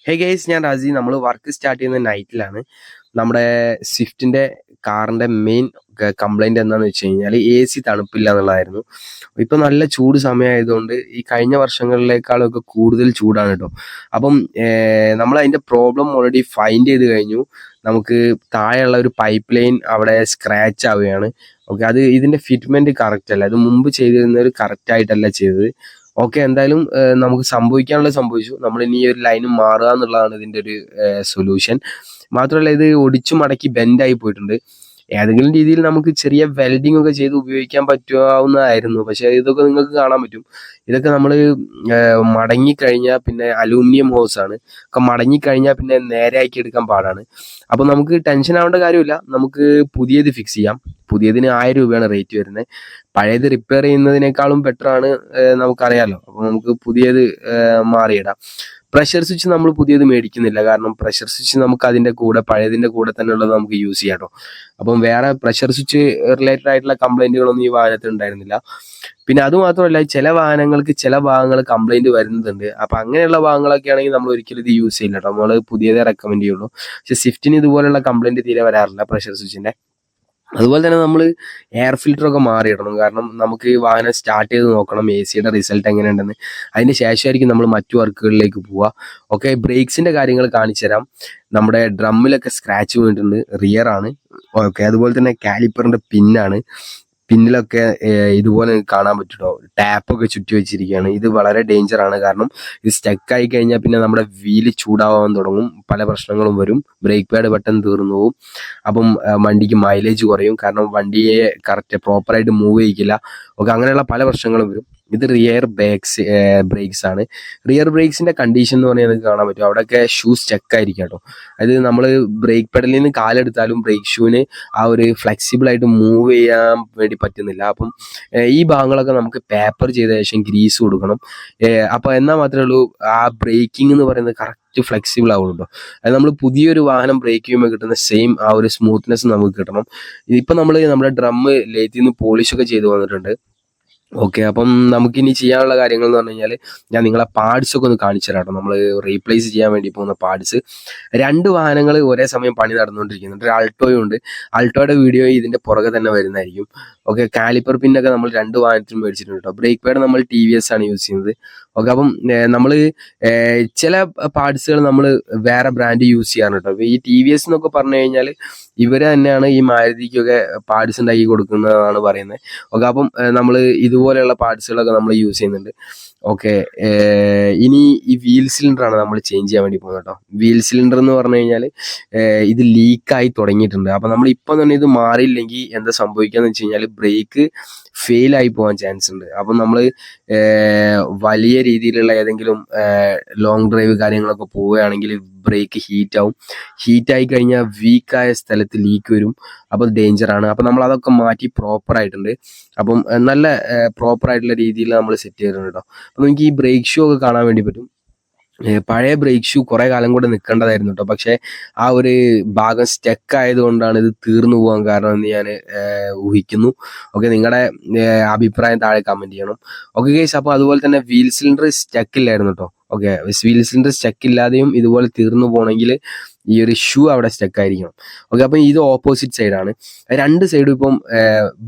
Hey guys, ഞാൻ റാസി. നമ്മൾ work start ചെയ്യുന്ന നൈറ്റിലാണ്. നമ്മുടെ സ്വിഫ്റ്റിന്റെ കാറിന്റെ മെയിൻ കംപ്ലൈന്റ് എന്താന്ന് വെച്ച് കഴിഞ്ഞാൽ AC തണുപ്പില്ല എന്നുള്ളതായിരുന്നു. ഇപ്പൊ നല്ല ചൂട് സമയമായതുകൊണ്ട് ഈ കഴിഞ്ഞ വർഷങ്ങളിലേക്കാളൊക്കെ കൂടുതൽ ചൂടാണ് കേട്ടോ. അപ്പം നമ്മൾ അതിന്റെ പ്രോബ്ലം ഓൾറെഡി ഫൈൻഡ് ചെയ്ത് കഴിഞ്ഞു. നമുക്ക് താഴെയുള്ള ഒരു പൈപ്പ് ലൈൻ അവിടെ സ്ക്രാച്ച് ആവുകയാണ്. ഓക്കെ, അത് ഇതിന്റെ ഫിറ്റ്മെന്റ് കറക്റ്റ് അല്ല. അത് മുമ്പ് ചെയ്തിരുന്നവർ കറക്റ്റ് ആയിട്ടല്ല ചെയ്തത്. ഓക്കെ, എന്തായാലും നമുക്ക് സംഭവിക്കാനുള്ളത് സംഭവിച്ചു. നമ്മൾ ഇനി ഈ ഒരു ലൈന് മാറുക എന്നുള്ളതാണ് ഇതിന്റെ ഒരു സൊല്യൂഷൻ. മാത്രമല്ല, ഇത് ഒടിച്ചു മടക്കി ബെൻഡായി പോയിട്ടുണ്ട്. ഏതെങ്കിലും രീതിയിൽ നമുക്ക് ചെറിയ വെൽഡിംഗ് ഒക്കെ ചെയ്ത് ഉപയോഗിക്കാൻ പറ്റാവുന്നതായിരുന്നു. പക്ഷെ ഇതൊക്കെ നിങ്ങൾക്ക് കാണാൻ പറ്റും. ഇതൊക്കെ നമ്മൾ മടങ്ങിക്കഴിഞ്ഞാൽ പിന്നെ അലൂമിനിയം ഹോസ് ആണ്. ഒക്കെ മടങ്ങിക്കഴിഞ്ഞാൽ പിന്നെ നേരെയാക്കി എടുക്കാൻ പാടാണ്. അപ്പൊ നമുക്ക് ടെൻഷൻ ആവേണ്ട കാര്യമില്ല. നമുക്ക് പുതിയത് ഫിക്സ് ചെയ്യാം. പുതിയതിന് 1000 രൂപയാണ് റേറ്റ് വരുന്നത്. പഴയത് റിപ്പയർ ചെയ്യുന്നതിനേക്കാളും ബെറ്റർ ആണ്, നമുക്കറിയാലോ. അപ്പൊ നമുക്ക് പുതിയത് മാറിയിടാം. പ്രഷർ സ്വിച്ച് നമ്മൾ പുതിയത് മേടിക്കുന്നില്ല. കാരണം പ്രഷർ സ്വിച്ച് നമുക്ക് അതിന്റെ കൂടെ പഴയതിന്റെ കൂടെ തന്നെ ഉള്ളത് നമുക്ക് യൂസ് ചെയ്യാം കേട്ടോ. അപ്പം വേറെ പ്രഷർ സ്വിച്ച് റിലേറ്റഡ് ആയിട്ടുള്ള കംപ്ലൈന്റുകളൊന്നും ഈ വാഹനത്തിൽ ഉണ്ടായിരുന്നില്ല. പിന്നെ അത് മാത്രമല്ല, ചില വാഹനങ്ങൾക്ക് ചില ഭാഗങ്ങൾ കംപ്ലൈന്റ് വരുന്നുണ്ട്. അപ്പൊ അങ്ങനെയുള്ള ഭാഗങ്ങളൊക്കെ ആണെങ്കിൽ നമ്മൾ ഒരിക്കലും ഇത് യൂസ് ചെയ്യില്ല കേട്ടോ. നമ്മൾ പുതിയതേ റെക്കമെൻഡ് ചെയ്യുള്ളൂ. പക്ഷെ സ്വിഫ്റ്റിന് ഇതുപോലുള്ള കംപ്ലൈന്റ് തീരെ വരാറില്ല പ്രഷർ സ്വിച്ചിന്റെ. അതുപോലെ തന്നെ നമ്മൾ എയർ ഫിൽറ്റർ ഒക്കെ മാറിയിടണം. കാരണം നമുക്ക് ഈ വാഹനം സ്റ്റാർട്ട് ചെയ്ത് നോക്കണം AC യുടെ റിസൾട്ട് എങ്ങനെയുണ്ടെന്ന്. അതിന് ശേഷമായിരിക്കും നമ്മൾ മറ്റു വർക്കുകളിലേക്ക് പോവുക. ഓക്കെ, ബ്രേക്സിന്റെ കാര്യങ്ങൾ കാണിച്ചു തരാം. നമ്മുടെ ഡ്രമ്മിലൊക്കെ സ്ക്രാച്ച് വീണിട്ടുണ്ട്. റിയർ ആണ്. ഓക്കെ, അതുപോലെ തന്നെ കാലിപ്പറിന്റെ പിന്നാണ്. പിന്നിലൊക്കെ ഇതുപോലെ കാണാൻ പറ്റുമോ, ടാപ്പൊക്കെ ചുറ്റി വെച്ചിരിക്കുകയാണ്. ഇത് വളരെ ഡേഞ്ചർ ആണ്. കാരണം ഇത് സ്റ്റക്ക് ആയി കഴിഞ്ഞാൽ പിന്നെ നമ്മുടെ വീല് ചൂടാവാൻ തുടങ്ങും. പല പ്രശ്നങ്ങളും വരും. ബ്രേക്ക് പാഡ് പെട്ടെന്ന് തീർന്നു പോകും. അപ്പം വണ്ടിക്ക് മൈലേജ് കുറയും. കാരണം വണ്ടിയെ കറക്റ്റ് പ്രോപ്പറായിട്ട് മൂവ് ചെയ്യിക്കില്ല. ഓക്കെ, അങ്ങനെയുള്ള പല പ്രശ്നങ്ങളും വരും. ഇത് റിയർ ബ്രേക്സ് ആണ്. റിയർ ബ്രേക്സിന്റെ കണ്ടീഷൻ എന്ന് പറഞ്ഞാൽ നിങ്ങൾക്ക് കാണാൻ പറ്റും. അവിടെയൊക്കെ ഷൂ സ്റ്റക്ക് ആയിരിക്കും കേട്ടോ. അത് നമ്മൾ ബ്രേക്ക് പെഡലിൽ നിന്ന് കാലെടുത്താലും ബ്രേക്ക് ഷൂവിന് ആ ഒരു ഫ്ലെക്സിബിൾ ആയിട്ട് മൂവ് ചെയ്യാൻ വേണ്ടി പറ്റുന്നില്ല. അപ്പം ഈ ഭാഗങ്ങളൊക്കെ നമുക്ക് പേപ്പർ ചെയ്ത ശേഷം ഗ്രീസ് കൊടുക്കണം. അപ്പൊ എന്നാൽ മാത്രമേ ഉള്ളൂ ആ ബ്രേക്കിംഗ് എന്ന് പറയുന്നത് കറക്റ്റ് ഫ്ലെക്സിബിൾ ആവുള്ളൂ. അത് നമ്മൾ പുതിയൊരു വാഹനം ബ്രേക്ക് ചെയ്യുമ്പോൾ കിട്ടുന്ന സെയിം ആ ഒരു സ്മൂത്ത്നെസ് നമുക്ക് കിട്ടണം. ഇപ്പൊ നമ്മൾ നമ്മുടെ ഡ്രമ്മ് ലേറ്റിൽ നിന്ന് പോളിഷ് ഒക്കെ ചെയ്ത് വന്നിട്ടുണ്ട്. ഓക്കെ, അപ്പം നമുക്കിനി ചെയ്യാനുള്ള കാര്യങ്ങൾ എന്ന് പറഞ്ഞു കഴിഞ്ഞാൽ ഞാൻ നിങ്ങളെ പാർട്സ് ഒക്കെ ഒന്ന് കാണിച്ചു തരാം കേട്ടോ. നമ്മൾ റീപ്ലേസ് ചെയ്യാൻ വേണ്ടി പോകുന്ന പാർട്സ്. 2 വാഹനങ്ങൾ ഒരേ സമയം പണി നടന്നുകൊണ്ടിരിക്കുന്നുണ്ട്. ഒരു അൾട്ടോയും ഉണ്ട്. അൾട്ടോയുടെ വീഡിയോ ഇതിന്റെ പുറകെ തന്നെ വരുന്നതായിരിക്കും. ഓക്കെ, കാലിപ്പർ പിന്നൊക്കെ നമ്മൾ 2 വാഹനത്തിനും മേടിച്ചിട്ടുണ്ട് കേട്ടോ. ബ്രേക്ക് പാഡ് നമ്മൾ TVS ആണ് യൂസ് ചെയ്യുന്നത്. ഓക്കെ, അപ്പം നമ്മൾ ചില പാർട്സുകൾ നമ്മൾ വേറെ ബ്രാൻഡ് യൂസ് ചെയ്യാറുണ്ട് കേട്ടോ. ഈ TVS എന്നൊക്കെ പറഞ്ഞു കഴിഞ്ഞാൽ ഇവര് തന്നെയാണ് ഈ മാരുതിക്കൊക്കെ പാർട്സ് ഉണ്ടാക്കി കൊടുക്കുന്നതാണ് പറയുന്നത്. ഓക്കെ, അപ്പം നമ്മൾ ഇതുപോലെയുള്ള പാർട്സുകളൊക്കെ നമ്മൾ യൂസ് ചെയ്യുന്നുണ്ട്. ഓക്കെ, ഇനി ഈ വീൽ സിലിണ്ടർ ആണ് നമ്മൾ ചേഞ്ച് ചെയ്യാൻ വേണ്ടി പോകുന്നത് കേട്ടോ. വീൽ സിലിണ്ടർ എന്ന് പറഞ്ഞു കഴിഞ്ഞാൽ ഇത് ലീക്കായി തുടങ്ങിയിട്ടുണ്ട്. അപ്പൊ നമ്മൾ ഇപ്പം തന്നെ ഇത് മാറിയില്ലെങ്കിൽ എന്താ സംഭവിക്കാന്ന് വെച്ച് കഴിഞ്ഞാൽ ബ്രേക്ക് ഫെയിൽ ആയി പോകാൻ ചാൻസ് ഉണ്ട്. അപ്പം നമ്മൾ വലിയ രീതിയിലുള്ള ഏതെങ്കിലും ലോങ് ഡ്രൈവ് കാര്യങ്ങളൊക്കെ പോവുകയാണെങ്കിൽ ബ്രേക്ക് ഹീറ്റ് ആവും. ഹീറ്റ് ആയി കഴിഞ്ഞാൽ വീക്കായ സ്ഥലത്ത് ലീക്ക് വരും. അപ്പോൾ ഡേഞ്ചർ ആണ്. അപ്പം നമ്മൾ അതൊക്കെ മാറ്റി പ്രോപ്പർ ആയിട്ടുണ്ട്. അപ്പം നല്ല പ്രോപ്പർ ആയിട്ടുള്ള രീതിയിൽ നമ്മൾ സെറ്റ് ചെയ്തിട്ടുണ്ട് കേട്ടോ. അപ്പം നമുക്ക് ഈ ബ്രേക്ക് ഷൂ ഒക്കെ കാണാൻ വേണ്ടി പറ്റും. പഴയ ബ്രേക്ക് ഷൂ കുറെ കാലം കൂടെ നിൽക്കേണ്ടതായിരുന്നു കേട്ടോ. പക്ഷെ ആ ഒരു ഭാഗം സ്റ്റക്ക് ആയതുകൊണ്ടാണ് ഇത് തീർന്നു പോകാൻ കാരണം എന്ന് ഞാൻ ഊഹിക്കുന്നു. ഓക്കെ, നിങ്ങളുടെ അഭിപ്രായം താഴെ കമന്റ് ചെയ്യണം. ഓക്കെ ഗൈസ്, അപ്പോൾ അതുപോലെ തന്നെ വീൽ സിലിണ്ടർ സ്റ്റക്ക് ഇല്ലായിരുന്നു കേട്ടോ. ഓക്കെ, വീൽ സിലിണ്ടർ സ്റ്റക്ക് ഇല്ലാതെയും ഇതുപോലെ തീർന്നു പോകണമെങ്കിൽ ഈ ഒരു ഷൂ അവിടെ സ്റ്റക്ക് ആയിരിക്കണം. ഓക്കെ, അപ്പം ഇത് ഓപ്പോസിറ്റ് സൈഡാണ്. 2 സൈഡും ഇപ്പം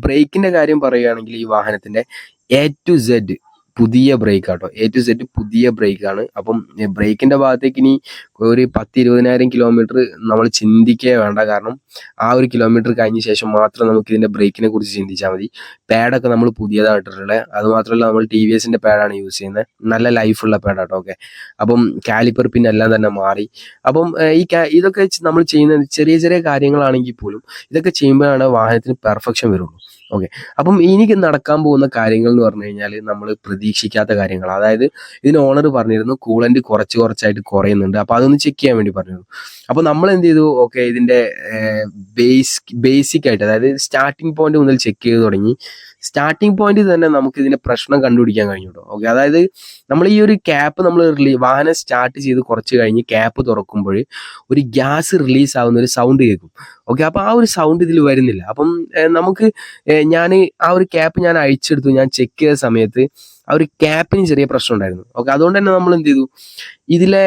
ബ്രേക്കിന്റെ കാര്യം പറയുകയാണെങ്കിൽ ഈ വാഹനത്തിന്റെ A to Z പുതിയ ബ്രേക്ക് ആട്ടോ. A to Z പുതിയ ബ്രേക്കാണ്. അപ്പം ബ്രേക്കിന്റെ ഭാഗത്തേക്ക് ഇനി ഒരു 10-20,000 കിലോമീറ്റർ നമ്മൾ ചിന്തിക്കേ വേണ്ട. കാരണം ആ ഒരു കിലോമീറ്റർ കഴിഞ്ഞ ശേഷം മാത്രം നമുക്ക് ഇതിന്റെ ബ്രേക്കിനെ കുറിച്ച് ചിന്തിച്ചാൽ മതി. പാഡൊക്കെ നമ്മൾ പുതിയതാണ് ഇട്ടിട്ടുള്ളത്. അത് മാത്രമല്ല, നമ്മൾ TVSന്റെ പാഡാണ് യൂസ് ചെയ്യുന്നത്. നല്ല ലൈഫുള്ള പാഡാട്ടോ. ഓക്കെ, അപ്പം കാലിപ്പർ പിന്നെല്ലാം തന്നെ മാറി. അപ്പം ഇതൊക്കെ നമ്മൾ ചെയ്യുന്ന ചെറിയ ചെറിയ കാര്യങ്ങളാണെങ്കിൽ പോലും ഇതൊക്കെ ചെയ്യുമ്പോഴാണ് വാഹനത്തിന് പെർഫെക്ഷൻ വരുള്ളൂ. ഓക്കെ, അപ്പം എനിക്ക് നടക്കാൻ പോകുന്ന കാര്യങ്ങൾ എന്ന് പറഞ്ഞു കഴിഞ്ഞാൽ നമ്മൾ പ്രതീക്ഷിക്കാത്ത കാര്യങ്ങൾ. അതായത് ഇതിന് ഓണർ പറഞ്ഞിരുന്നു കൂളന്റ് കുറച്ചായിട്ട് കുറയുന്നുണ്ട്. അപ്പൊ അതൊന്ന് ചെക്ക് ചെയ്യാൻ വേണ്ടി പറഞ്ഞിരുന്നു. അപ്പൊ നമ്മൾ എന്ത് ചെയ്തു, ഓക്കെ, ഇതിന്റെ ബേസിക് ആയിട്ട്, അതായത് സ്റ്റാർട്ടിംഗ് പോയിന്റ് മുതൽ ചെക്ക് ചെയ്ത് തുടങ്ങി. സ്റ്റാർട്ടിംഗ് പോയിന്റ് തന്നെ നമുക്ക് ഇതിന്റെ പ്രശ്നം കണ്ടുപിടിക്കാൻ കഴിഞ്ഞു കേട്ടോ. ഓക്കെ, അതായത് നമ്മൾ ഈ ഒരു ക്യാപ്പ് നമ്മൾ വാഹനം സ്റ്റാർട്ട് ചെയ്ത് കുറച്ച് കഴിഞ്ഞ് ക്യാപ്പ് തുറക്കുമ്പോൾ ഒരു ഗ്യാസ് റിലീസ് ആവുന്ന ഒരു സൗണ്ട് കേൾക്കും. ഓക്കെ, അപ്പൊ ആ ഒരു സൗണ്ട് ഇതിൽ വരുന്നില്ല. അപ്പം നമുക്ക് ഞാൻ ആ ഒരു ക്യാപ്പ് ഞാൻ അഴിച്ചെടുത്തു. ഞാൻ ചെക്ക് ചെയ്ത സമയത്ത് ആ ഒരു ക്യാപ്പിന് ചെറിയ പ്രശ്നം ഉണ്ടായിരുന്നു. ഓക്കെ, അതുകൊണ്ട് തന്നെ നമ്മൾ എന്ത് ചെയ്തു, ഇതിലെ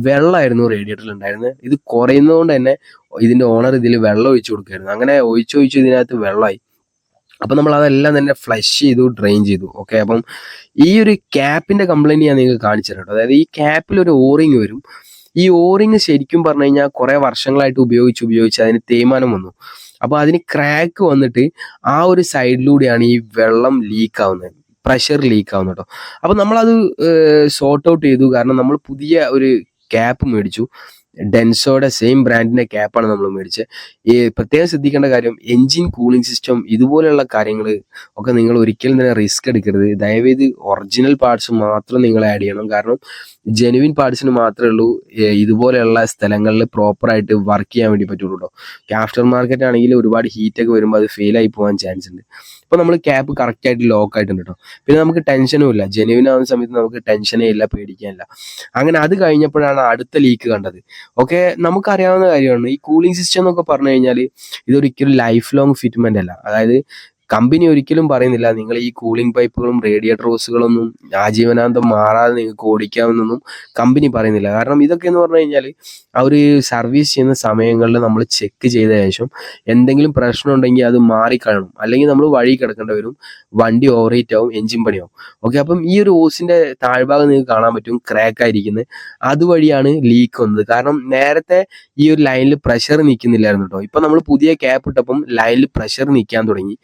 വെള്ളമായിരുന്നു റേഡിയേറ്ററിൽ ഉണ്ടായിരുന്നത്. ഇത് കുറയുന്നതുകൊണ്ട് തന്നെ ഇതിന്റെ ഓണർ ഇതിൽ വെള്ളം ഒഴിച്ചു കൊടുക്കുകയായിരുന്നു. അങ്ങനെ ഒഴിച്ചൊഴിച്ച് ഇതിനകത്ത് വെള്ളമായി. അപ്പൊ നമ്മൾ അതെല്ലാം തന്നെ ഫ്ലഷ് ചെയ്തു, ഡ്രെയിൻ ചെയ്തു. ഓക്കെ, അപ്പം ഈ ഒരു ക്യാപ്പിന്റെ കംപ്ലൈന്റ് ഞാൻ നിങ്ങൾക്ക് കാണിച്ചു തരാം കേട്ടോ. അതായത് ഈ ക്യാപ്പിൽ ഒരു ഓറിങ് വരും. ഈ ഓറിങ് ശരിക്കും പറഞ്ഞു കഴിഞ്ഞാൽ കുറെ വർഷങ്ങളായിട്ട് ഉപയോഗിച്ച് അതിന് തേയ്മാനം വന്നു. അപ്പൊ അതിന് ക്രാക്ക് വന്നിട്ട് ആ ഒരു സൈഡിലൂടെയാണ് ഈ വെള്ളം ലീക്ക് ആവുന്നത്, പ്രഷർ ലീക്ക് ആവുന്നത് കേട്ടോ. അപ്പൊ നമ്മളത് സോർട്ട് ഔട്ട് ചെയ്തു. കാരണം നമ്മൾ പുതിയ ഒരു ക്യാപ്പ് മേടിച്ചു. ഡെൻസോയുടെ സെയിം ബ്രാൻഡിന്റെ ക്യാപ്പാണ് നമ്മൾ മേടിച്ചത്. ഈ പ്രത്യേകം ശ്രദ്ധിക്കേണ്ട കാര്യം, എൻജിൻ കൂളിംഗ് സിസ്റ്റം ഇതുപോലെയുള്ള കാര്യങ്ങൾ ഒക്കെ നിങ്ങൾ ഒരിക്കലും തന്നെ റിസ്ക് എടുക്കരുത്. ദയവേത് ഒറിജിനൽ പാർട്സ് മാത്രം നിങ്ങൾ ആഡ് ചെയ്യണം. കാരണം ജെനുവിൻ പാർട്സിന് മാത്രമേ ഉള്ളൂ ഇതുപോലെയുള്ള സ്ഥലങ്ങളിൽ പ്രോപ്പറായിട്ട് വർക്ക് ചെയ്യാൻ വേണ്ടി പറ്റുള്ളൂ കേട്ടോ. ആഫ്റ്റർ മാർക്കറ്റ് ആണെങ്കിൽ ഒരുപാട് ഹീറ്റൊക്കെ വരുമ്പോൾ അത് ഫെയിൽ ആയി പോകാൻ ചാൻസ് ഉണ്ട്. ഇപ്പൊ നമ്മൾ ക്യാപ്പ് കറക്റ്റ് ആയിട്ട് ലോക്ക് ആയിട്ടുണ്ട് കേട്ടോ. പിന്നെ നമുക്ക് ടെൻഷനും ഇല്ല. ജെനുവിൻ ആവുന്ന സമയത്ത് നമുക്ക് ടെൻഷനേ ഇല്ല, പേടിക്കാനില്ല. അങ്ങനെ അത് കഴിഞ്ഞപ്പോഴാണ് അടുത്ത ലീക്ക് കണ്ടത്. ഓക്കെ, നമുക്കറിയാവുന്ന കാര്യമാണ് ഈ കൂളിംഗ് സിസ്റ്റം എന്നൊക്കെ പറഞ്ഞു കഴിഞ്ഞാൽ ഇതൊരിക്കലും ലൈഫ് ലോങ് ഫിറ്റ്മെന്റ് അല്ല. അതായത് കമ്പനി ഒരിക്കലും പറയുന്നില്ല നിങ്ങൾ ഈ കൂളിംഗ് പൈപ്പുകളും റേഡിയേറ്റർ ഹോസുകളൊന്നും ആജീവനാന്തം മാറാതെ നിങ്ങൾക്ക് ഓടിക്കാമെന്നൊന്നും കമ്പനി പറയുന്നില്ല. കാരണം ഇതൊക്കെ എന്ന് പറഞ്ഞു കഴിഞ്ഞാൽ ആ ഒരു സർവീസ് ചെയ്യുന്ന സമയങ്ങളിൽ നമ്മൾ ചെക്ക് ചെയ്ത ശേഷം എന്തെങ്കിലും പ്രശ്നം ഉണ്ടെങ്കിൽ അത് മാറിക്കളയണം. അല്ലെങ്കിൽ നമ്മൾ വഴി കിടക്കേണ്ടി വരും, വണ്ടി ഓവർ ഹീറ്റ് ആവും, എഞ്ചിൻ പണിയാവും. ഓക്കെ, അപ്പം ഈ ഒരു ഹോസിന്റെ താഴ്ഭാഗം നിങ്ങൾക്ക് കാണാൻ പറ്റും ക്രാക്ക് ആയിരിക്കുന്നത്. അതുവഴിയാണ് ലീക്ക് വന്നത്. കാരണം നേരത്തെ ഈ ഒരു ലൈനിൽ പ്രഷർ നിൽക്കുന്നില്ലായിരുന്നു കേട്ടോ. ഇപ്പൊ നമ്മൾ പുതിയ ക്യാപ്പ് ഇട്ടപ്പം ലൈനിൽ പ്രഷർ നിൽക്കാൻ തുടങ്ങി.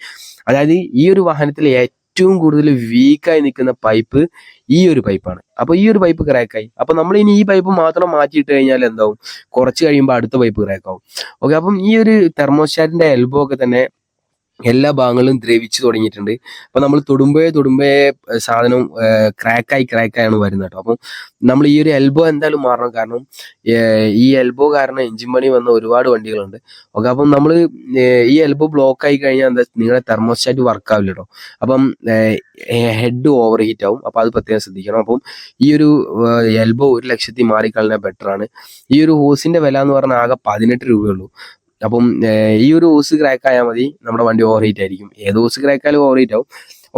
അതായത് ഈ ഒരു വാഹനത്തിൽ ഏറ്റവും കൂടുതൽ വീക്കായി നിൽക്കുന്ന പൈപ്പ് ഈ ഒരു പൈപ്പാണ്. അപ്പൊ ഈ ഒരു പൈപ്പ് ക്രാക്കായി. അപ്പൊ നമ്മൾ ഇനി ഈ പൈപ്പ് മാത്രം മാറ്റിയിട്ട് കഴിഞ്ഞാൽ എന്താവും, കുറച്ച് കഴിയുമ്പോൾ അടുത്ത പൈപ്പ് ക്രാക്കാവും. ഓക്കെ, അപ്പം ഈ ഒരു തെർമോസ്റ്റാറ്റിന്റെ എൽബോ ഒക്കെ തന്നെ എല്ലാ ഭാഗങ്ങളിലും ദ്രവിച്ചു തുടങ്ങിയിട്ടുണ്ട്. അപ്പൊ നമ്മൾ തൊടുമ്പേ സാധനം ക്രാക്കായാണ് വരുന്നത് കേട്ടോ. അപ്പം നമ്മൾ ഈ ഒരു എൽബോ എന്തായാലും മാറണം. കാരണം ഈ എൽബോ കാരണം എഞ്ചിൻ പണി വന്ന ഒരുപാട് വണ്ടികളുണ്ട്. ഓക്കെ, അപ്പം നമ്മൾ ഈ എൽബോ ബ്ലോക്ക് ആയി കഴിഞ്ഞാൽ എന്താ, നിങ്ങളുടെ തെർമോസ്റ്റാറ്റ് വർക്ക് ആവില്ല കേട്ടോ. അപ്പം ഹെഡ് ഓവർ ഹീറ്റ് ആവും. അപ്പൊ അത് പ്രത്യേകം ശ്രദ്ധിക്കണം. അപ്പം ഈ ഒരു എൽബോ 1,00,000 മാറിക്കളഞ്ഞാൽ ബെറ്റർ ആണ്. ഈ ഒരു ഹോസിന്റെ വില എന്ന് പറഞ്ഞാൽ ആകെ 18 രൂപയുള്ളൂ. അപ്പം ഈ ഒരു ഹോസ് ക്രാക്ക് ആയാൽ മതി, നമ്മുടെ വണ്ടി ഓവർ ഹീറ്റ് ആയിരിക്കും. ഏത് ഹോസ് ക്രാക്ക് ആയാലും ഓവർ ഹീറ്റ് ആവും.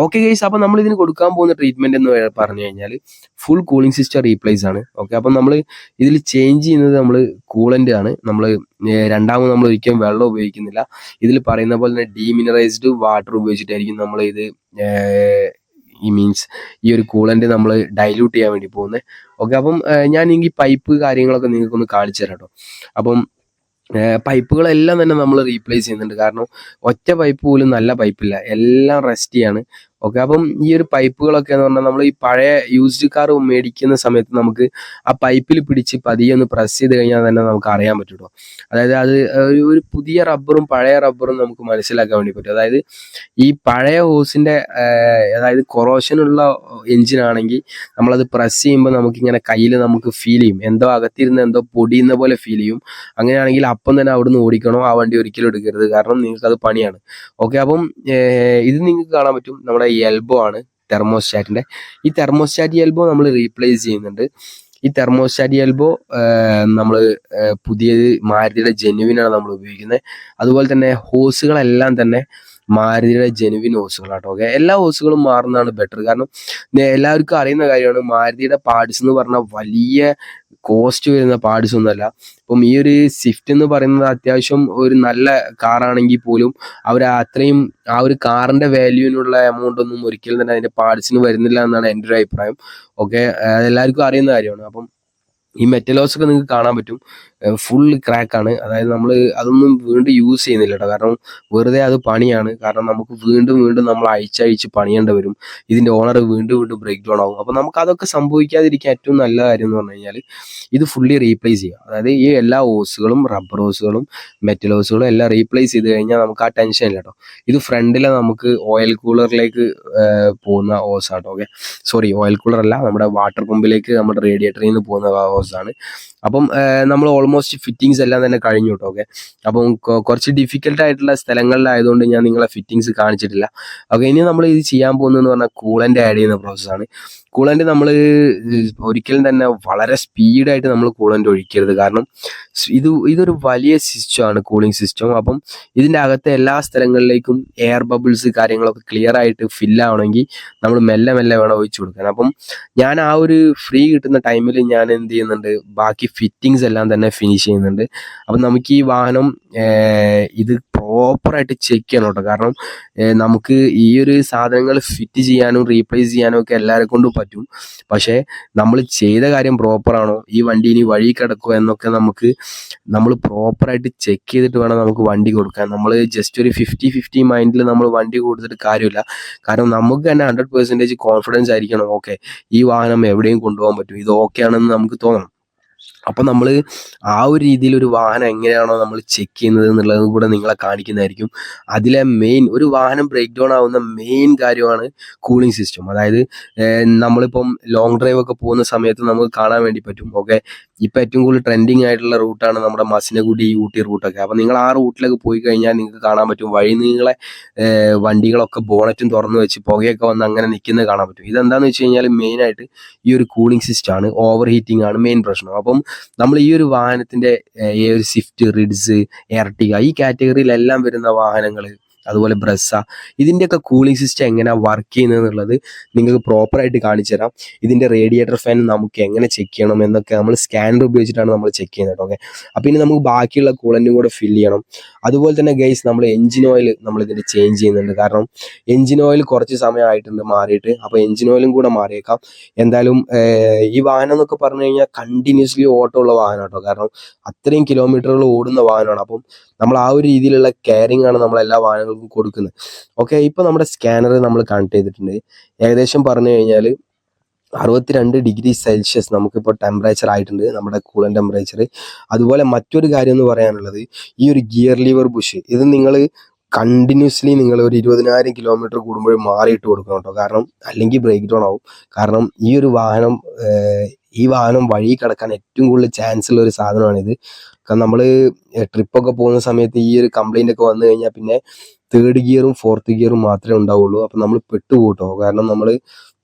ഓക്കെ ഗൈസ്, അപ്പൊ നമ്മൾ ഇതിന് കൊടുക്കാൻ പോകുന്ന ട്രീറ്റ്മെന്റ് എന്ന് പറഞ്ഞു കഴിഞ്ഞാൽ ഫുൾ കൂളിംഗ് സിസ്റ്റം റീപ്ലേസ് ആണ്. ഓക്കെ, അപ്പം നമ്മൾ ഇതിൽ ചേഞ്ച് ചെയ്യുന്നത് നമ്മൾ കൂളന്റ് ആണ്. നമ്മൾ രണ്ടാമത് നമ്മൾ ഒരിക്കലും വെള്ളം ഉപയോഗിക്കുന്നില്ല. ഇതിൽ പറയുന്ന പോലെ തന്നെ ഡീമിനറൈസ്ഡ് വാട്ടർ ഉപയോഗിച്ചിട്ടായിരിക്കും നമ്മൾ ഇത് ഈ ഒരു കൂളന്റ് നമ്മൾ ഡൈല്യൂട്ട് ചെയ്യാൻ വേണ്ടി പോകുന്നത്. ഓക്കെ, അപ്പം ഞാൻ ഈ പൈപ്പ് കാര്യങ്ങളൊക്കെ നിങ്ങൾക്കൊന്ന് കാണിച്ചു തരാം കേട്ടോ. അപ്പം പൈപ്പുകളെല്ലാം തന്നെ നമ്മൾ റീപ്ലേസ് ചെയ്യുന്നുണ്ട്. കാരണം ഒറ്റ പൈപ്പ് പോലും നല്ല പൈപ്പില്ല, എല്ലാം റസ്റ്റ് ചെയ്യാണ്. ഓക്കെ, അപ്പം ഈ ഒരു പൈപ്പുകളൊക്കെ എന്ന് പറഞ്ഞാൽ നമ്മൾ ഈ പഴയ യൂസ്ഡ് കാർ മേടിക്കുന്ന സമയത്ത് നമുക്ക് ആ പൈപ്പിൽ പിടിച്ച് പതിയെ ഒന്ന് പ്രസ് ചെയ്ത് കഴിഞ്ഞാൽ തന്നെ നമുക്ക് അറിയാൻ പറ്റും കേട്ടോ. അതായത് അത് ഒരു പുതിയ റബ്ബറും പഴയ റബ്ബറും നമുക്ക് മനസ്സിലാക്കാൻ വേണ്ടി പറ്റും. അതായത് ഈ പഴയ ഹോസിന്റെ അതായത് കൊറോഷനുള്ള എഞ്ചിൻ ആണെങ്കിൽ നമ്മളത് പ്രസ് ചെയ്യുമ്പോൾ നമുക്കിങ്ങനെ കയ്യിൽ നമുക്ക് ഫീൽ ചെയ്യും, എന്തോ അകത്തിരുന്ന് എന്തോ പൊടിയുന്ന പോലെ ഫീൽ ചെയ്യും. അങ്ങനെയാണെങ്കിൽ അപ്പം തന്നെ അവിടുന്ന് ഓടിക്കണോ, ആ വണ്ടി ഒരിക്കലും എടുക്കരുത്. കാരണം നിങ്ങൾക്ക് അത് പണിയാണ്. ഓക്കെ, അപ്പം ഇത് നിങ്ങൾക്ക് കാണാൻ പറ്റും, നമ്മുടെ എൽബോ ആണ് തെർമോസ്റ്റാറ്റിന്റെ. ഈ തെർമോസ്റ്റാറ്റ് എൽബോ നമ്മൾ റീപ്ലേസ് ചെയ്യുന്നുണ്ട്. ഈ തെർമോസ്റ്റാറ്റ് എൽബോ നമ്മൾ പുതിയത് മാരുതിയുടെ ജെനുവിനാണ് നമ്മൾ ഉപയോഗിക്കുന്നത്. അതുപോലെ തന്നെ ഹോസുകളെല്ലാം തന്നെ മാരുതിയുടെ ജെനുവിൻ ഹോസുകളാട്ടോ. ഓക്കെ, എല്ലാ ഹോസുകളും മാറുന്നതാണ് ബെറ്റർ. കാരണം എല്ലാവർക്കും അറിയുന്ന കാര്യമാണ്, മാരുതിയുടെ പാർട്സ് എന്ന് പറഞ്ഞാൽ വലിയ കോസ്റ്റ് വരുന്ന പാർട്സ് ഒന്നുമല്ല. ഇപ്പം ഈ ഒരു സ്വിഫ്റ്റ് എന്ന് പറയുന്നത് അത്യാവശ്യം ഒരു നല്ല കാറാണെങ്കിൽ പോലും അവർ അത്രയും ആ ഒരു കാറിന്റെ വാല്യൂവിനുള്ള എമൗണ്ട് ഒന്നും ഒരിക്കലും തന്നെ അതിന്റെ പാർട്സിന് വരുന്നില്ല എന്നാണ് എൻ്റെ ഒരു അഭിപ്രായം. ഓക്കെ, അതെല്ലാവർക്കും അറിയുന്ന കാര്യമാണ്. അപ്പം ഈ മെറ്റലോസ് ഒക്കെ നിങ്ങൾക്ക് കാണാൻ പറ്റും, ഫുൾ ക്രാക്കാണ്. അതായത് നമ്മൾ അതൊന്നും വീണ്ടും യൂസ് ചെയ്യുന്നില്ല കേട്ടോ. കാരണം വെറുതെ അത് പണിയാണ്. കാരണം നമുക്ക് വീണ്ടും നമ്മൾ അഴിച്ചഴിച്ച് പണിയേണ്ടി വരും. ഇതിന്റെ ഓണർ വീണ്ടും ബ്രേക്ക് ഡൗൺ ആവും. അപ്പൊ നമുക്ക് അതൊക്കെ സംഭവിക്കാതിരിക്കാൻ ഏറ്റവും നല്ല കാര്യം എന്ന് പറഞ്ഞു കഴിഞ്ഞാൽ ഇത് ഫുള്ളി റീപ്ലേസ് ചെയ്യുക. അതായത് ഈ എല്ലാ ഹോസുകളും റബ്ബർ ഹോസുകളും മെറ്റൽ ഹോസുകളും എല്ലാം റീപ്ലേസ് ചെയ്ത് കഴിഞ്ഞാൽ നമുക്ക് ആ ടെൻഷൻ ഇല്ല കേട്ടോ. ഇത് ഫ്രണ്ടിലെ നമുക്ക് ഓയിൽ കൂളറിലേക്ക് പോകുന്ന ഹോസ് ആട്ടോ. ഓക്കെ, സോറി, ഓയിൽ കൂളർ അല്ല, നമ്മുടെ വാട്ടർ പമ്പിലേക്ക് നമ്മുടെ റേഡിയേറ്ററിൽ നിന്ന് പോകുന്ന ഹോസ് ആണ്. അപ്പം നമ്മൾ ഓൾമോസ്റ്റ് ഫിറ്റിങ്സ് എല്ലാം തന്നെ കഴിഞ്ഞു കേട്ടോ. ഓക്കെ, അപ്പം കുറച്ച് ഡിഫിക്കൽട്ട് ആയിട്ടുള്ള സ്ഥലങ്ങളിലായതുകൊണ്ട് ഞാൻ നിങ്ങളെ ഫിറ്റിങ്സ് കാണിച്ചിട്ടില്ല. ഓക്കെ, ഇനി നമ്മൾ ഇത് ചെയ്യാൻ പോകുന്നതെന്ന് പറഞ്ഞാൽ കൂളന്റ് ആഡ് ചെയ്യുന്ന പ്രോസസ്സാണ്. കൂളൻ്റ് നമ്മൾ ഒരിക്കലും തന്നെ വളരെ സ്പീഡായിട്ട് നമ്മൾ കൂളൻ്റ് ഒഴിക്കരുത്. കാരണം ഇതൊരു വലിയ സിസ്റ്റമാണ്, കൂളിംഗ് സിസ്റ്റം. അപ്പം ഇതിൻ്റെ അകത്തെ എല്ലാ സ്ഥലങ്ങളിലേക്കും എയർ ബബിൾസ് കാര്യങ്ങളൊക്കെ ക്ലിയർ ആയിട്ട് ഫില്ലാവണമെങ്കിൽ നമ്മൾ മെല്ലെ മെല്ലെ വേണം ഒഴിച്ചു കൊടുക്കാൻ. അപ്പം ഞാൻ ആ ഒരു ഫ്രീ കിട്ടുന്ന ടൈമിൽ ഞാൻ എന്ത് ചെയ്യുന്നുണ്ട്, ബാക്കി ഫിറ്റിങ്സ് എല്ലാം തന്നെ ഫിനിഷ് ചെയ്യുന്നുണ്ട്. അപ്പം നമുക്ക് ഈ വാഹനം ഇത് പ്രോപ്പറായിട്ട് ചെക്ക് ചെയ്യണം കേട്ടോ. കാരണം നമുക്ക് ഈ ഒരു സാധനങ്ങൾ ഫിറ്റ് ചെയ്യാനും റീപ്ലേസ് ചെയ്യാനും ഒക്കെ എല്ലാവരെ കൊണ്ടും പറ്റും. പക്ഷേ നമ്മൾ ചെയ്ത കാര്യം പ്രോപ്പറാണോ, ഈ വണ്ടി ഇനി വഴി കിടക്കുമോ എന്നൊക്കെ നമ്മൾ പ്രോപ്പറായിട്ട് ചെക്ക് ചെയ്തിട്ട് വേണം നമുക്ക് വണ്ടി കൊടുക്കാൻ. നമ്മൾ ജസ്റ്റ് ഒരു 50-50 മൈൻഡിൽ നമ്മൾ വണ്ടി കൊടുത്തിട്ട് കാര്യമില്ല. കാരണം നമുക്ക് തന്നെ 100% കോൺഫിഡൻസ് ആയിരിക്കണം, ഓക്കെ ഈ വാഹനം എവിടെയും കൊണ്ടുപോകാൻ പറ്റും, ഇത് ഓക്കെ ആണെന്ന് നമുക്ക് തോന്നണം. അപ്പം നമ്മൾ ആ ഒരു രീതിയിൽ ഒരു വാഹനം എങ്ങനെയാണോ നമ്മൾ ചെക്ക് ചെയ്യുന്നത് എന്നുള്ളതും കൂടെ നിങ്ങളെ കാണിക്കുന്നതായിരിക്കും. അതിലെ ഒരു വാഹനം ബ്രേക്ക് ഡൗൺ ആവുന്ന മെയിൻ കാര്യമാണ് കൂളിംഗ് സിസ്റ്റം. അതായത് നമ്മളിപ്പം ലോങ് ഡ്രൈവ് ഒക്കെ പോകുന്ന സമയത്ത് നമുക്ക് കാണാൻ വേണ്ടി പറ്റും. ഓക്കെ, ഇപ്പം ഏറ്റവും കൂടുതൽ ട്രെൻഡിങ് ആയിട്ടുള്ള റൂട്ടാണ് നമ്മുടെ മസിനഗുഡി ഊട്ടി റൂട്ടൊക്കെ. അപ്പം നിങ്ങൾ ആ റൂട്ടിലേക്ക് പോയി കഴിഞ്ഞാൽ നിങ്ങൾക്ക് കാണാൻ പറ്റും വഴി നീളെ വണ്ടികളൊക്കെ ബോണറ്റും തുറന്നു വെച്ച് പുകയൊക്കെ വന്ന് അങ്ങനെ നിൽക്കുന്നത് കാണാൻ പറ്റും. ഇതെന്താണെന്ന് വെച്ച് കഴിഞ്ഞാൽ മെയിനായിട്ട് ഈ ഒരു കൂളിംഗ് സിസ്റ്റമാണ്, ഓവർ ഹീറ്റിംഗ് ആണ് മെയിൻ പ്രശ്നം. അപ്പം നമ്മൾ ഈ ഒരു വാഹനത്തിന്റെ ഈ ഒരു സ്വിഫ്റ്റ്, റിഡ്സ്, എർട്ടിക ഈ കാറ്റഗറിയിലെല്ലാം വരുന്ന വാഹനങ്ങൾ, അതുപോലെ ബ്രസ്സ, ഇതിൻ്റെയൊക്കെ കൂളിംഗ് സിസ്റ്റം എങ്ങനെയാണ് വർക്ക് ചെയ്യുന്നത് എന്നുള്ളത് നിങ്ങൾക്ക് പ്രോപ്പറായിട്ട് കാണിച്ചു തരാം. ഇതിൻ്റെ റേഡിയേറ്റർ ഫാൻ നമുക്ക് എങ്ങനെ ചെക്ക് ചെയ്യണം എന്നൊക്കെ നമ്മൾ സ്കാനർ ഉപയോഗിച്ചിട്ടാണ് നമ്മൾ ചെക്ക് ചെയ്യുന്നത്. ഓക്കെ, അപ്പോൾ ഇനി നമുക്ക് ബാക്കിയുള്ള കൂളൻറ്റും കൂടെ ഫില്ല് ചെയ്യണം. അതുപോലെ തന്നെ ഗൈസ്, നമ്മൾ എഞ്ചിൻ ഓയിൽ നമ്മൾ ഇതിൻ്റെ ചേഞ്ച് ചെയ്യുന്നുണ്ട്. കാരണം എഞ്ചിൻ ഓയിൽ കുറച്ച് സമയമായിട്ടുണ്ട് മാറിയിട്ട്. അപ്പോൾ എഞ്ചിൻ ഓയിലും കൂടെ മാറിയേക്കാം. എന്തായാലും ഈ വാഹനം എന്നൊക്കെ പറഞ്ഞു കഴിഞ്ഞാൽ കണ്ടിന്യൂസ്ലി ഓട്ടമുള്ള വാഹനം കേട്ടോ. കാരണം അത്രയും കിലോമീറ്ററുകൾ ഓടുന്ന വാഹനമാണ്. അപ്പം നമ്മൾ ആ ഒരു രീതിയിലുള്ള കെയറിംഗ് ആണ് നമ്മൾ എല്ലാ വാഹനങ്ങൾക്കും കൊടുക്കുന്നത്. ഓക്കെ, ഇപ്പൊ നമ്മുടെ സ്കാനർ നമ്മൾ കണക്ട് ചെയ്തിട്ടുണ്ട്. ഏകദേശം പറഞ്ഞു കഴിഞ്ഞാൽ 62°C നമുക്കിപ്പോൾ ടെമ്പറേച്ചർ ആയിട്ടുണ്ട്, നമ്മുടെ കൂളൻ ടെമ്പറേച്ചർ. അതുപോലെ മറ്റൊരു കാര്യം എന്ന് പറയാനുള്ളത്, ഈ ഒരു ഗിയർ ലീവർ ബുഷ് ഇത് നിങ്ങൾ കണ്ടിന്യൂസ്ലി നിങ്ങൾ ഒരു 20,000 കിലോമീറ്റർ കൂടുമ്പോഴും മാറിയിട്ട് കൊടുക്കണം കേട്ടോ. കാരണം അല്ലെങ്കിൽ ബ്രേക്ക് ഡൗൺ ആവും. കാരണം ഈ വാഹനം വഴി കിടക്കാൻ ഏറ്റവും കൂടുതൽ ചാൻസ് ഉള്ള ഒരു സാധനമാണിത്. കാരണം നമ്മൾ ട്രിപ്പൊക്കെ പോകുന്ന സമയത്ത് ഈ ഒരു കംപ്ലൈൻ്റ് ഒക്കെ വന്നു കഴിഞ്ഞാൽ പിന്നെ 3rd ഗിയറും 4th ഗിയറും മാത്രമേ ഉണ്ടാവുള്ളൂ. അപ്പം നമ്മൾ പെട്ടുപോട്ടോ. കാരണം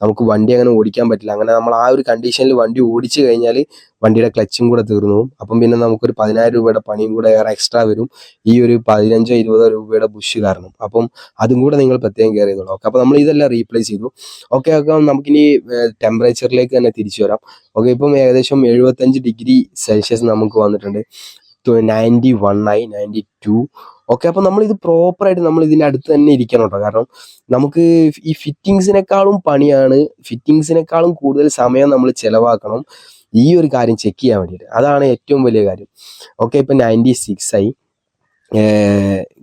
നമുക്ക് വണ്ടി അങ്ങനെ ഓടിക്കാൻ പറ്റില്ല. അങ്ങനെ നമ്മൾ ആ ഒരു കണ്ടീഷനിൽ വണ്ടി ഓടിച്ചു കഴിഞ്ഞാൽ വണ്ടിയുടെ ക്ലച്ചും കൂടെ തീർന്നു പോകും. അപ്പം പിന്നെ നമുക്കൊരു 10,000 രൂപയുടെ പണിയും കൂടെ വേറെ എക്സ്ട്രാ വരും ഈ ഒരു 15-20 രൂപയുടെ ബുഷ് കാരണം. അപ്പം അതും കൂടെ നിങ്ങൾ പ്രത്യേകം കെയർ ചെയ്തോളൂ. ഓക്കെ, അപ്പോൾ നമ്മൾ ഇതെല്ലാം റീപ്ലേസ് ചെയ്തു. ഓക്കെ, നമുക്കിനി ടെമ്പറേച്ചറിലേക്ക് തന്നെ തിരിച്ചു വരാം. ഓക്കെ, ഇപ്പം ഏകദേശം 75°C നമുക്ക് വന്നിട്ടുണ്ട്. 91 ആയി, 92. ഓക്കെ, അപ്പോൾ നമ്മൾ ഇത് പ്രോപ്പറായിട്ട് നമ്മൾ ഇതിൻ്റെ അടുത്ത് തന്നെ ഇരിക്കണം കേട്ടോ. കാരണം നമുക്ക് ഈ ഫിറ്റിങ്സിനേക്കാളും പണിയാണ്, ഫിറ്റിങ്സിനേക്കാളും കൂടുതൽ സമയം നമ്മൾ ചിലവാക്കണം ഈ ഒരു കാര്യം ചെക്ക് ചെയ്യാൻ വേണ്ടിയിട്ട്. അതാണ് ഏറ്റവും വലിയ കാര്യം. ഓക്കെ, ഇപ്പം 96 ആയി.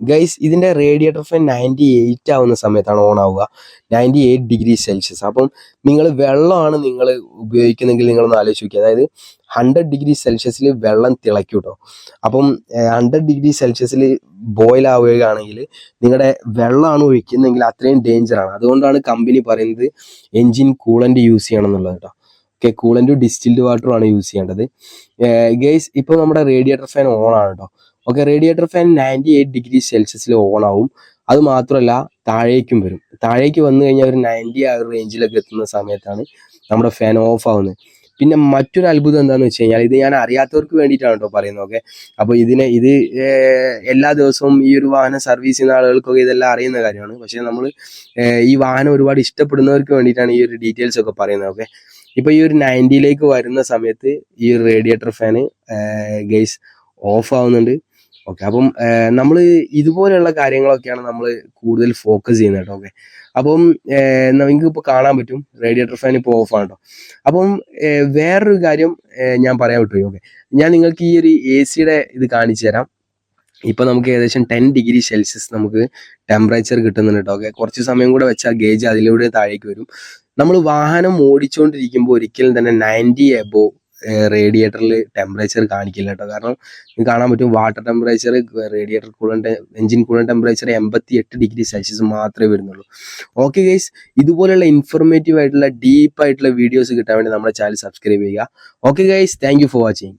ഗൈസ്, ഇതിൻ്റെ റേഡിയേറ്റർ ഫാൻ 98 ആവുന്ന സമയത്താണ് ഓൺ ആവുക, 98°C. അപ്പം നിങ്ങൾ വെള്ളമാണ് നിങ്ങൾ ഉപയോഗിക്കുന്നെങ്കിൽ നിങ്ങളൊന്ന് ആലോചിച്ച് നോക്കുക. അതായത് 100°C വെള്ളം തിളയ്ക്കും കേട്ടോ. അപ്പം 100°C ബോയിൽ ആവുകയാണെങ്കിൽ നിങ്ങളുടെ വെള്ളമാണ് ഒഴിക്കുന്നെങ്കിൽ അത്രയും ഡേഞ്ചറാണ്. അതുകൊണ്ടാണ് കമ്പനി പറയുന്നത് എൻജിൻ കൂളൻ്റ് യൂസ് ചെയ്യണം എന്നുള്ളത് കേട്ടോ. ഓക്കെ, കൂളൻ്റ് ഡിസ്റ്റിൽഡ് വാട്ടറുമാണ് യൂസ് ചെയ്യേണ്ടത്. ഗൈസ്, ഇപ്പോൾ നമ്മുടെ റേഡിയേറ്റർ ഫാൻ ഓൺ ആണ് കേട്ടോ. Okay, radiator fan 98°C on ആവും. അത് മാത്രമല്ല താഴേക്കും വരും. താഴേക്ക് വന്നു കഴിഞ്ഞാൽ ഒരു 90 ആ റേഞ്ചിലൊക്കെ എത്തുന്ന സമയത്താണ് നമ്മുടെ ഫാൻ ഓഫ് ആവുന്നത്. പിന്നെ മറ്റൊരു അത്ഭുതം എന്താണെന്ന് വെച്ച് കഴിഞ്ഞാൽ, ഇത് ഞാൻ അറിയാത്തവർക്ക് വേണ്ടിയിട്ടാണ് കേട്ടോ പറയുന്നത്. ഓക്കെ, അപ്പോൾ ഇത് എല്ലാ ദിവസവും ഈ ഒരു വാഹനം സർവീസ് ചെയ്യുന്ന ആളുകൾക്കൊക്കെ ഇതെല്ലാം അറിയുന്ന കാര്യമാണ്. പക്ഷേ നമ്മൾ ഈ വാഹനം ഒരുപാട് ഇഷ്ടപ്പെടുന്നവർക്ക് വേണ്ടിയിട്ടാണ് ഈ ഒരു ഡീറ്റെയിൽസ് ഒക്കെ പറയുന്നത്. ഓക്കെ, ഇപ്പോൾ ഈ ഒരു 90ലേക്ക് വരുന്ന സമയത്ത് ഈ ഒരു റേഡിയേറ്റർ ഫാന് ഗൈസ് ഓഫ് ആവുന്നുണ്ട്. ഓക്കെ, അപ്പം നമ്മൾ ഇതുപോലെയുള്ള കാര്യങ്ങളൊക്കെയാണ് നമ്മൾ കൂടുതൽ ഫോക്കസ് ചെയ്യുന്നത് കേട്ടോ. ഓക്കെ, അപ്പം നിങ്ങൾക്ക് ഇപ്പോൾ കാണാൻ പറ്റും റേഡിയേറ്റർ ഫാൻ ഇപ്പോൾ ഓഫാണ് കേട്ടോ. അപ്പം വേറൊരു കാര്യം ഞാൻ പറയാൻ വിട്ടുപോയി. ഓക്കെ, ഞാൻ നിങ്ങൾക്ക് ഈ ഒരു AC-യുടെ ഇത് കാണിച്ചു തരാം. ഇപ്പം നമുക്ക് ഏകദേശം 10°C നമുക്ക് ടെമ്പറേച്ചർ കിട്ടുന്നുണ്ട് കേട്ടോ. ഓക്കെ, കുറച്ച് സമയം കൂടെ വെച്ചാൽ ഗേജ് അതിലൂടെ താഴേക്ക് വരും. നമ്മൾ വാഹനം ഓടിച്ചുകൊണ്ടിരിക്കുമ്പോൾ ഒരിക്കലും തന്നെ 90 എബോവ് റേഡിയേറ്ററിൽ ടെമ്പറേച്ചർ കാണിക്കില്ല കേട്ടോ. കാരണം നിങ്ങൾക്ക് കാണാൻ പറ്റും water temperature, radiator engine coolant temperature 88°C മാത്രമേ വരുന്നുള്ളൂ. ഓക്കെ ഗൈസ്, ഇതുപോലെയുള്ള ഇൻഫോർമേറ്റീവ് ആയിട്ടുള്ള ഡീപ്പ് ആയിട്ടുള്ള വീഡിയോസ് കിട്ടാൻ വേണ്ടി നമ്മുടെ ചാനൽ സബ്സ്ക്രൈബ് ചെയ്യുക. Okay guys, thank you for watching.